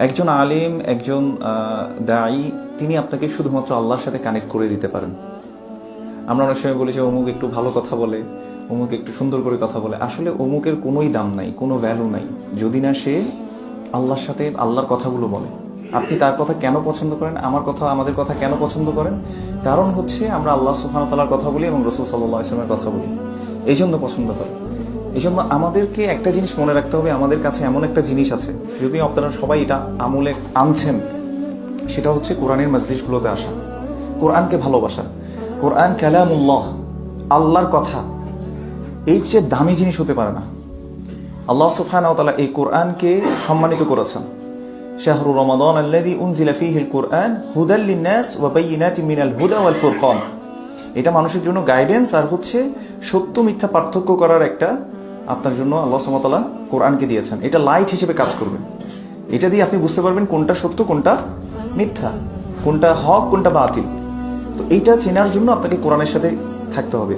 একজন আলিম, একজন দায়ী, তিনি আপনাকে শুধুমাত্র আল্লাহর সাথে কানেক্ট করে দিতে পারেন। আমরা অনেক সময় বলি যে অমুক একটু ভালো কথা বলে, অমুক একটু সুন্দর করে কথা বলে। আসলে অমুকের কোনোই দাম নাই, কোনো ভ্যালু নাই যদি না সে আল্লাহর সাথে আল্লাহর কথাগুলো বলে। আপনি তার কথা কেন পছন্দ করেন, আমার কথা, আমাদের কথা কেন পছন্দ করেন? কারণ হচ্ছে আমরা আল্লাহ সুবহানাহু ওয়া তাআলার কথা বলি এবং রাসূল সাল্লাল্লাহু আলাইহি ওয়াসাল্লামের কথা বলি, এই জন্য পছন্দ করেন। এই জন্য আমাদেরকে একটা জিনিস মনে রাখতে হবে, আমাদের কাছে এমন একটা জিনিস আছে, যদি আপনারা সবাই এটা আমলে আনছেন, সেটা হচ্ছে কোরআনের মজলিসগুলোতে আসা, কোরআনকে ভালোবাসা। কোরআন কালামুল্লাহ, আল্লাহর কথা, এই চেয়ে দামি জিনিস হতে পারে না। আল্লাহ সুবহানাহু ওয়া তাআলা এই কোরআনকে সম্মানিত করেছেন। শাহরু রমাদান আল্লাযী উনজিলা ফীহিল কুরআন হুদাল লিন-নাস ওয়া বায়িনাতিন মিনাল হুদা ওয়াল ফুরকান। এটা মানুষের জন্য গাইডেন্স আর হচ্ছে সত্য মিথ্যা পার্থক্য করার একটা আপনার জন্য আল্লাহ সুবহানাহু ওয়া তাআলা কোরআনকে দিয়েছেন। এটা লাইট হিসেবে কাজ করবে। এটা দিয়ে আপনি বুঝতে পারবেন কোনটা সত্য, কোনটা মিথ্যা, কোনটা হক, কোনটা বাতিল। তো এইটা চেনার জন্য আপনাকে কোরআনের সাথে থাকতে হবে।